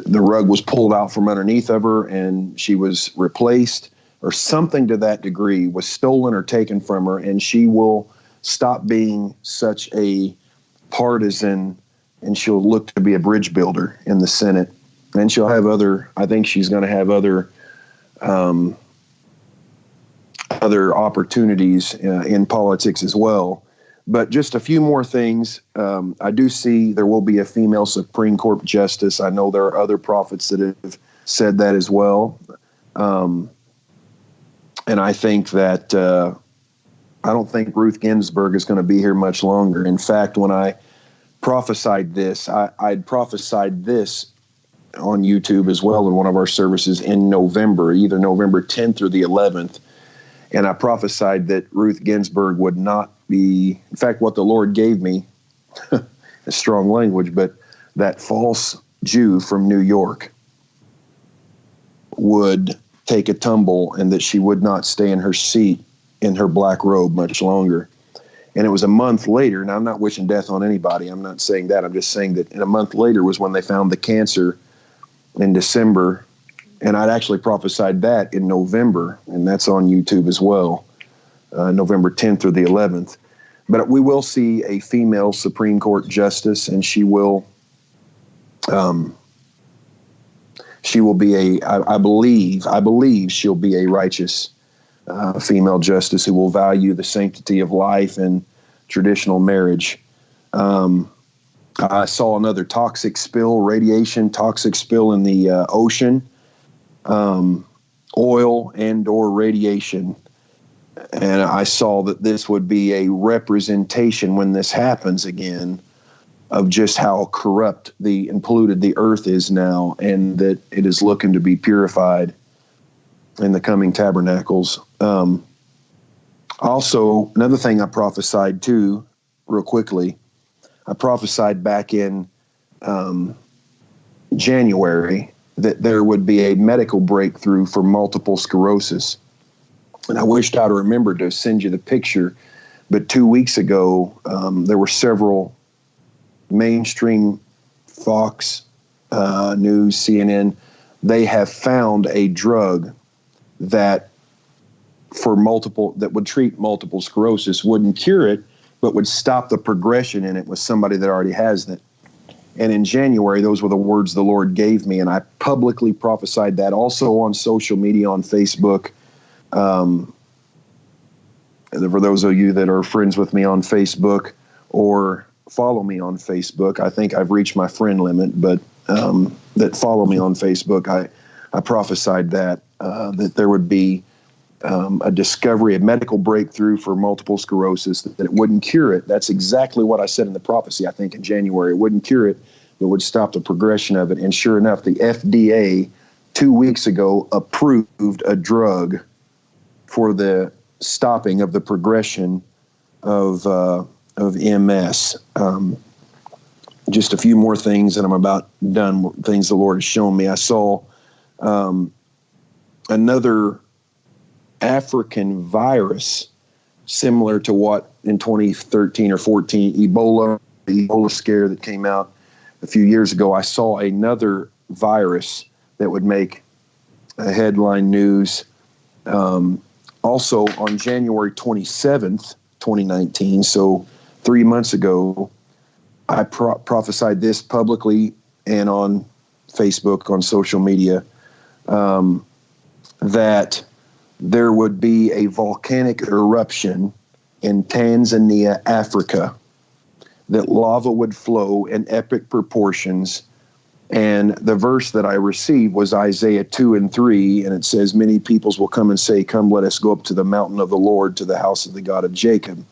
rug was pulled out from underneath of her, and she was replaced, or something to that degree was stolen or taken from her, and she will stop being such a partisan, and she'll look to be a bridge builder in the Senate. And she'll have I think she's going to have other opportunities in politics as well. But just a few more things. I do see there will be a female Supreme Court justice. I know there are other prophets that have said that as well. And I think that I don't think Ruth Ginsburg is going to be here much longer. In fact, when I prophesied this, I'd prophesied this on YouTube as well in one of our services in November, either November 10th or the 11th. And I prophesied that Ruth Ginsburg would not be, in fact, what the Lord gave me, a strong language, but that false Jew from New York would take a tumble, and that she would not stay in her seat in her black robe much longer. And it was a month later, and I'm not wishing death on anybody. I'm not saying that. I'm just saying that a month later was when they found the cancer in December. And I'd actually prophesied that in November, and that's on YouTube as well, November 10th or the 11th. But we will see a female Supreme Court justice, and she will be I believe she'll be a righteous female justice who will value the sanctity of life and traditional marriage. I saw another toxic spill in the ocean, oil and or radiation. And I saw that this would be a representation, when this happens again, of just how corrupt and polluted the earth is now, and that it is looking to be purified in the coming tabernacles. Also, another thing I prophesied too, real quickly, I prophesied back in January that there would be a medical breakthrough for multiple sclerosis. And I wished I'd remembered to send you the picture, but 2 weeks ago, there were several mainstream Fox News, CNN, they have found a drug that would treat multiple sclerosis, wouldn't cure it, but would stop the progression in it with somebody that already has it. And in January, those were the words the Lord gave me, and I publicly prophesied that also on social media, on Facebook. For those of you that are friends with me on Facebook or follow me on Facebook, I think I've reached my friend limit, but that follow me on Facebook, I prophesied that there would be a discovery, a medical breakthrough for multiple sclerosis, that it wouldn't cure it. That's exactly what I said in the prophecy, I think, in January. It wouldn't cure it, but would stop the progression of it. And sure enough, the FDA 2 weeks ago approved a drug for the stopping of the progression of MS. Just a few more things, and I'm about done. Things the Lord has shown me. I saw another African virus similar to what in 2013 or 14, the Ebola scare that came out a few years ago. I saw another virus that would make a headline news. Also on January 27th, 2019, so 3 months ago, I prophesied this publicly and on Facebook, on social media, that there would be a volcanic eruption in Tanzania, Africa, that lava would flow in epic proportions, And the verse that I received was Isaiah 2:3, and it says, "Many peoples will come and say, 'Come, let us go up to the mountain of the Lord, to the house of the God of Jacob,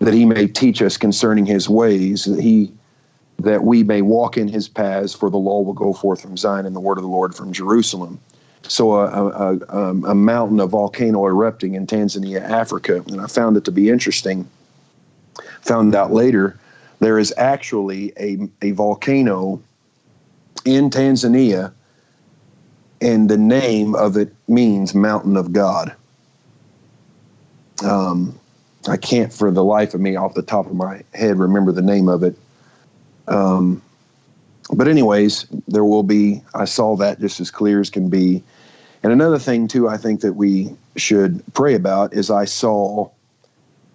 that he may teach us concerning his ways, that we may walk in his paths, for the law will go forth from Zion and the word of the Lord from Jerusalem.'" So a mountain, a volcano erupting in Tanzania, Africa, and I found it to be interesting. Found out later there is actually a volcano in Tanzania, and the name of it means Mountain of God. I can't for the life of me off the top of my head remember the name of it. But anyways, I saw that just as clear as can be. And another thing too, I think that we should pray about is I saw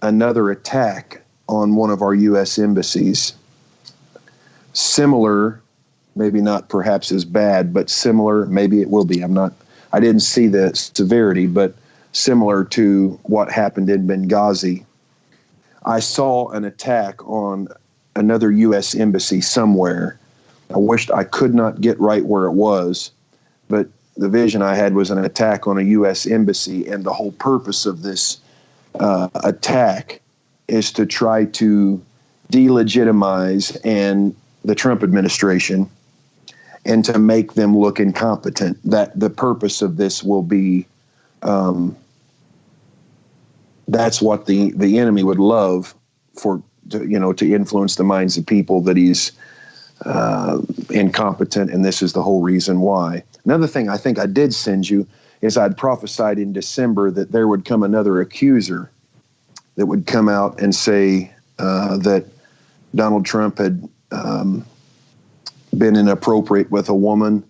another attack on one of our U.S. embassies. Similar, maybe not perhaps as bad, but similar, maybe it will be. I didn't see the severity, but similar to what happened in Benghazi. I saw an attack on another U.S. embassy somewhere. I wished I could not get right where it was, but the vision I had was an attack on a U.S. embassy, and the whole purpose of this attack is to try to delegitimize the Trump administration and to make them look incompetent. That the purpose of this will be, that's what the enemy would love to influence the minds of people, that he's incompetent, and this is the whole reason why. Another thing I think I did send you is I'd prophesied in December that there would come another accuser that would come out and say that Donald Trump had been inappropriate with a woman,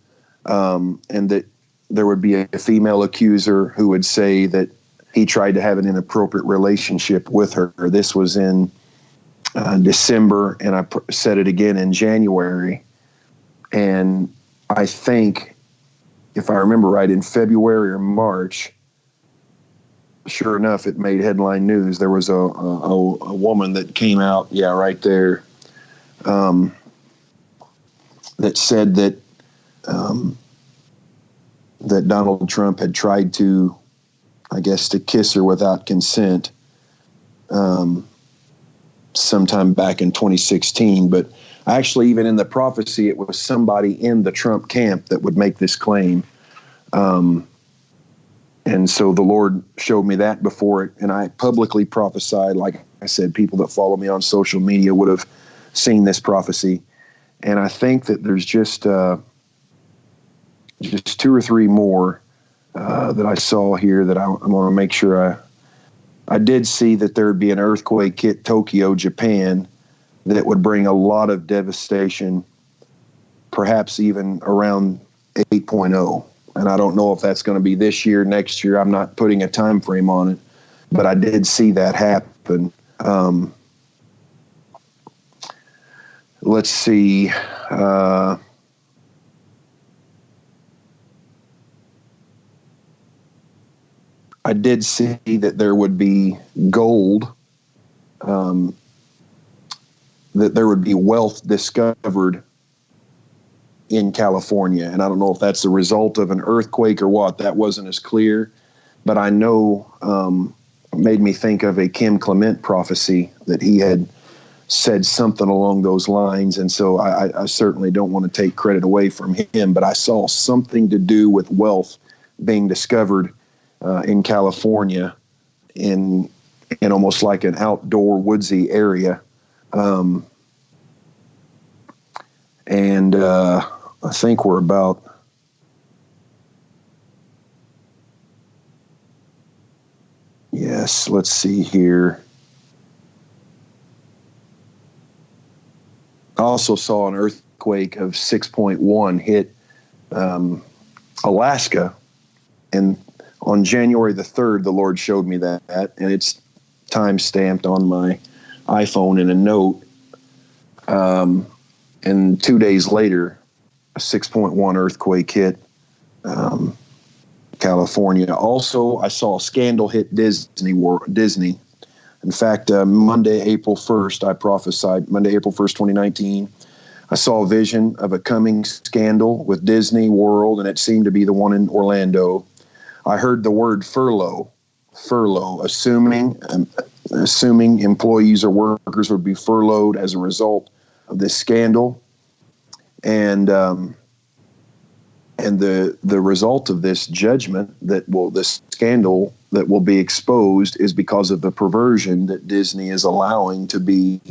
and that there would be a female accuser who would say that he tried to have an inappropriate relationship with her. This was in December, and I said it again in January. And I think, if I remember right, in February or March, sure enough, it made headline news. There was a woman that came out, right there, that said that that Donald Trump had tried to, I guess, to kiss her without consent sometime back in 2016. But actually, even in the prophecy, it was somebody in the Trump camp that would make this claim. And so the Lord showed me that before it, and I publicly prophesied. Like I said, people that follow me on social media would have seen this prophecy. And I think that there's just 2 or 3 more that I saw here that I want to make sure I did see that there would be an earthquake hit Tokyo, Japan, that would bring a lot of devastation, perhaps even around 8.0. And I don't know if that's going to be this year, next year. I'm not putting a time frame on it, but I did see that happen. Let's see. I did see that there would be gold, that there would be wealth discovered in California. And I don't know if that's the result of an earthquake or what. That wasn't as clear. But I know it made me think of a Kim Clement prophecy that he had said something along those lines. And so I certainly don't want to take credit away from him, but I saw something to do with wealth being discovered in California in almost like an outdoor woodsy area. And I think we're about, yes, let's see here. I also saw an earthquake of 6.1 hit Alaska, and on January the 3rd, the Lord showed me that, and it's time stamped on my iPhone in a note. And 2 days later, a 6.1 earthquake hit California. Also, I saw a scandal hit Disney. In fact, Monday, April 1st, I prophesied, Monday, April 1st, 2019, I saw a vision of a coming scandal with Disney World, and it seemed to be the one in Orlando. I heard the word furlough, assuming employees or workers would be furloughed as a result of this scandal, and the result of this judgment this scandal that will be exposed is because of the perversion that Disney is allowing to be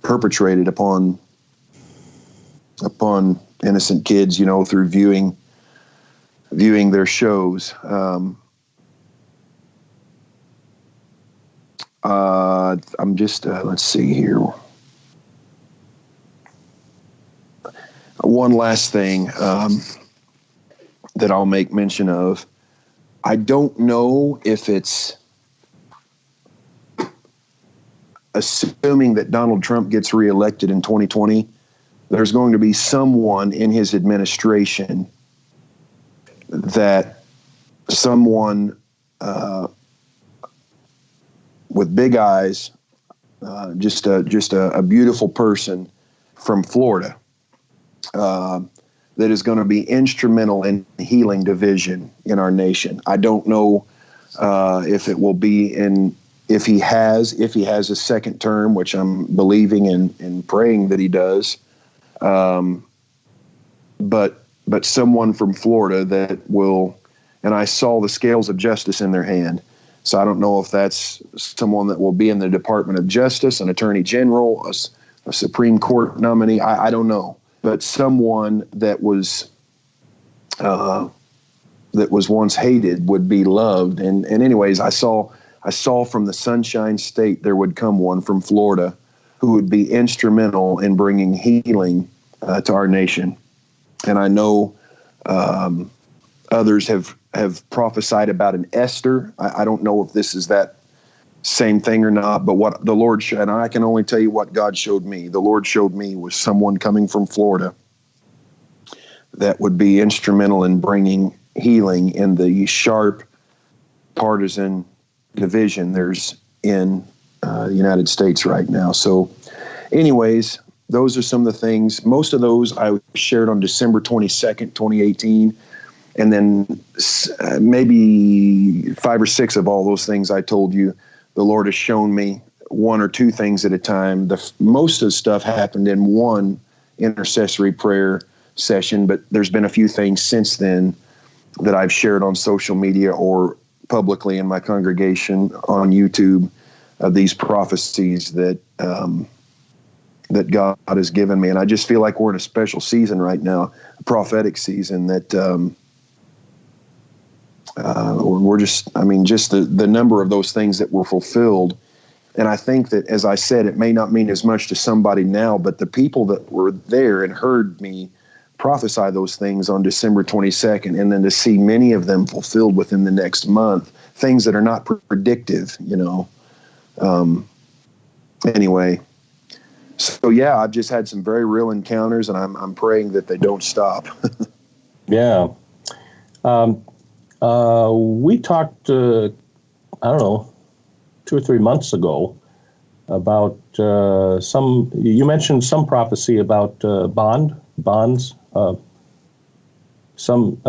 perpetrated upon innocent kids, through viewing their shows. I'm just let's see here. One last thing that I'll make mention of. I don't know if it's assuming that Donald Trump gets reelected in 2020, there's going to be someone in his administration with big eyes, just a beautiful person from Florida, that is going to be instrumental in healing division in our nation. I don't know if it will be if he has a second term, which I'm believing and praying that he does. But someone from Florida that will, and I saw the scales of justice in their hand. So I don't know if that's someone that will be in the Department of Justice, an attorney general, a Supreme Court nominee. I don't know, but someone that was once hated would be loved. And anyways, I saw from the Sunshine State there would come one from Florida who would be instrumental in bringing healing to our nation. And I know others have prophesied about an Esther. I don't know if this is that same thing or not, but what the Lord showed, and I can only tell you what God showed me. The Lord showed me was someone coming from Florida that would be instrumental in bringing healing in the sharp partisan division there's in the United States right now. So anyways, those are some of the things. Most of those I shared on December 22nd, 2018. And then maybe 5 or 6 of all those things I told you, the Lord has shown me 1 or 2 things at a time. Most of the stuff happened in one intercessory prayer session, but there's been a few things since then that I've shared on social media or publicly in my congregation on YouTube of these prophecies that God has given me. And I just feel like we're in a special season right now, a prophetic season that we're just the number of those things that were fulfilled. And I think that, as I said, it may not mean as much to somebody now, but the people that were there and heard me prophesy those things on December 22nd, and then to see many of them fulfilled within the next month, things that are not predictive, anyway. So yeah, I've just had some very real encounters, and I'm praying that they don't stop. Yeah. We talked, I don't know, 2 or 3 months ago about you mentioned some prophecy about bonds. Wasn't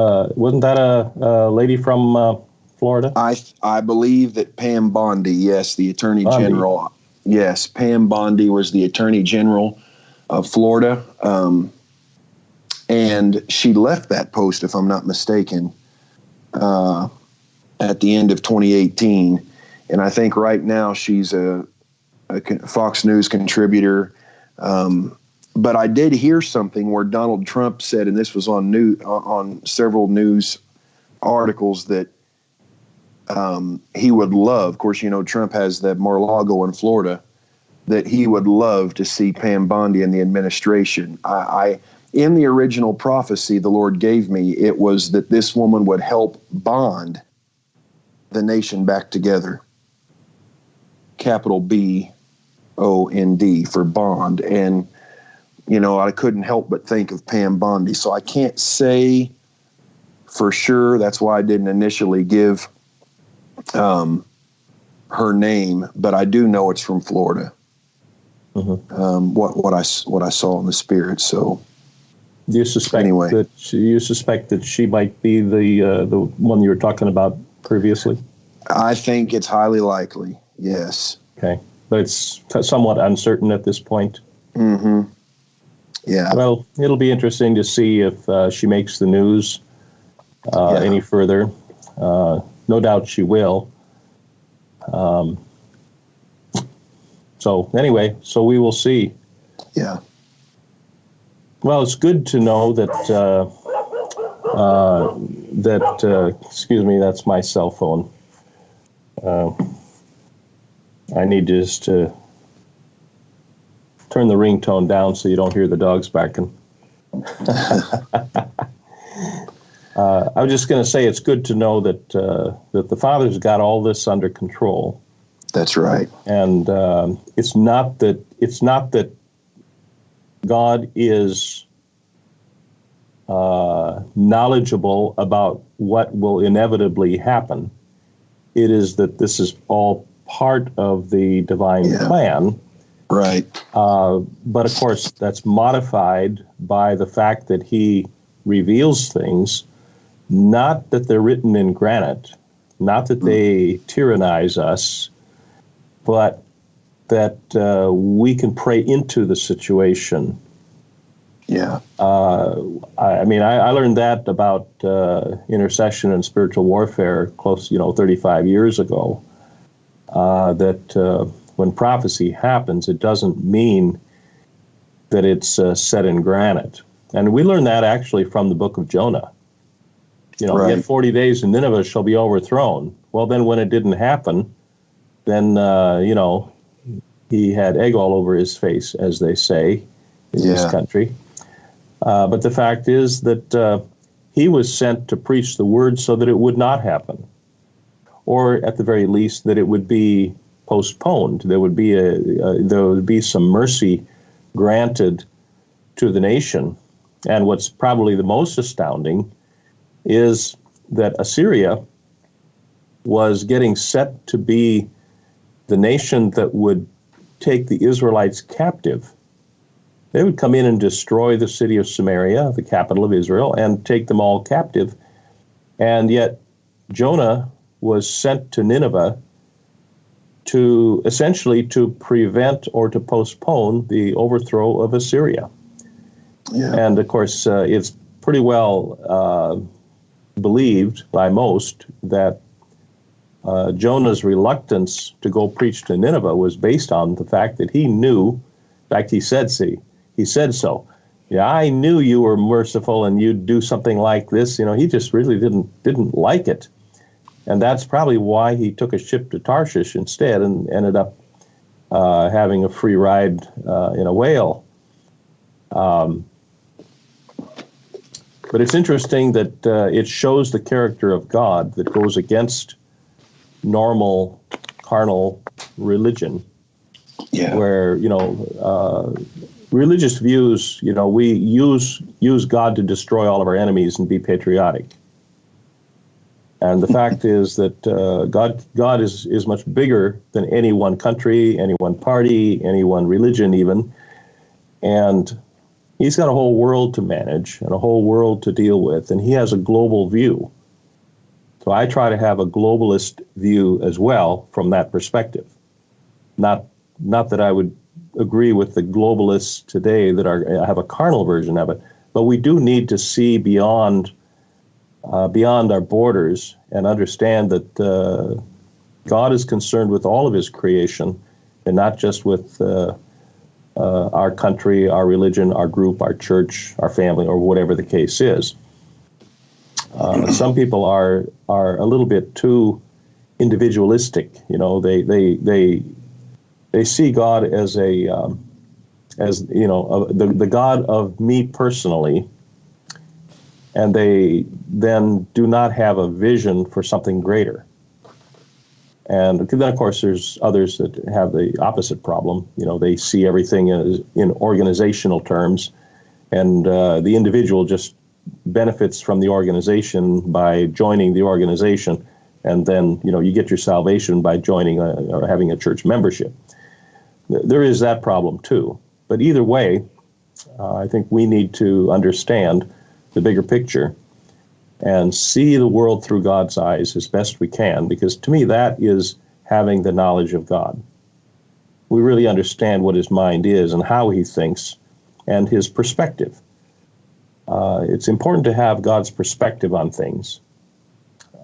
that a lady from Florida? I believe that Pam Bondi, yes, the Attorney General. Yes, Pam Bondi was the Attorney General of Florida. And she left that post, if I'm not mistaken, at the end of 2018. And I think right now she's a Fox News contributor. But I did hear something where Donald Trump said, and this was on several news articles, that he would love, of course, Trump has that Mar-a-Lago in Florida, that he would love to see Pam Bondi in the administration. In the original prophecy the Lord gave me, it was that this woman would help bond the nation back together. Capital B-O-N-D for bond. And, I couldn't help but think of Pam Bondi. So I can't say for sure. That's why I didn't initially give her name, but I do know it's from Florida. what I saw in the spirit. So, Do you suspect that she might be the one you were talking about previously? I think it's highly likely. Yes. Okay, but it's somewhat uncertain at this point. Mm-hmm. Yeah. Well, it'll be interesting to see if she makes the news any further. No doubt she will. So anyway, so we will see. Yeah. Well, it's good to know that excuse me, that's my cell phone. I need just to turn the ringtone down so you don't hear the dogs barking. I was just going to say it's good to know that that the Father's got all this under control. That's right. And it's not that God is knowledgeable about what will inevitably happen. It is that this is all part of the divine plan. Right. But of course, that's modified by the fact that he reveals things, not that they're written in granite, not that they tyrannize us, but that we can pray into the situation. Yeah. I mean, I learned that about intercession and spiritual warfare 35 years ago, that when prophecy happens, it doesn't mean that it's set in granite. And we learned that actually from the book of Jonah. Yet 40 days and Nineveh shall be overthrown. Well, then when it didn't happen, then, he had egg all over his face, as they say in this country. But the fact is that he was sent to preach the word so that it would not happen, or at the very least that it would be postponed. There would be some mercy granted to the nation. And what's probably the most astounding is that Assyria was getting set to be the nation that would take the Israelites captive. They would come in and destroy the city of Samaria, the capital of Israel, and take them all captive. And yet Jonah was sent to Nineveh to essentially to prevent or to postpone the overthrow of Assyria. Yeah. And of course, it's pretty well believed by most that Jonah's reluctance to go preach to Nineveh was based on the fact that he knew, in fact, he said so. Yeah, I knew you were merciful and you'd do something like this. He just really didn't like it. And that's probably why he took a ship to Tarshish instead and ended up having a free ride in a whale. But it's interesting that it shows the character of God that goes against normal carnal religion. Yeah. Where, religious views, we use God to destroy all of our enemies and be patriotic. And the fact is that God is much bigger than any one country, any one party, any one religion even. And he's got a whole world to manage and a whole world to deal with, and he has a global view. So I try to have a globalist view as well from that perspective. Not that I would agree with the globalists today that have a carnal version of it, but we do need to see beyond our borders and understand that God is concerned with all of his creation and not just with our country, our religion, our group, our church, our family, or whatever the case is. Some people are a little bit too individualistic. They see God as the God of me personally, and they then do not have a vision for something greater. And then, of course, there's others that have the opposite problem. They see everything in organizational terms, and the individual just benefits from the organization by joining the organization, and then you get your salvation by joining or having a church membership. there is that problem too. But either way, I think we need to understand the bigger picture and see the world through God's eyes as best we can, because to me that is having the knowledge of God. We really understand what his mind is and how he thinks and his perspective. It's important to have God's perspective on things.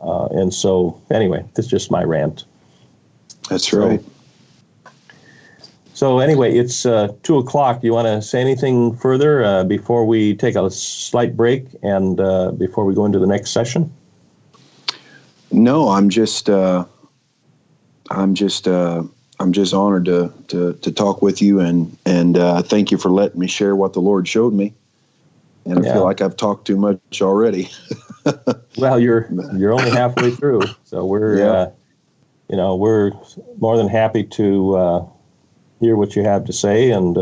And so, anyway, that's just my rant. That's right. So anyway, it's 2 o'clock. Do you want to say anything further before we take a slight break and before we go into the next session? No, I'm just honored to talk with you, and thank you for letting me share what the Lord showed me. And I feel like I've talked too much already. Well, you're only halfway through, so we're we're more than happy to hear what you have to say. And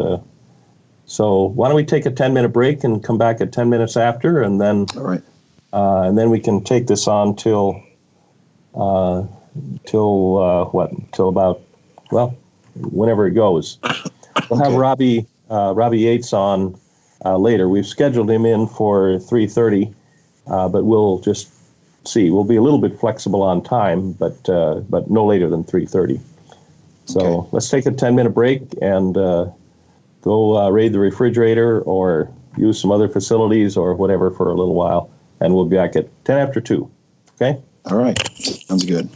so why don't we take a 10-minute break and come back at 10 minutes after, and then All right. And then we can take this on till about, well, whenever it goes. We'll have Robbie Yates on later. We've scheduled him in for 3:30, but we'll just see. We'll be a little bit flexible on time, but no later than 3:30. So Let's take a 10-minute break and go raid the refrigerator or use some other facilities or whatever for a little while, and we'll be back at 10 after 2. Okay? All right. Sounds good.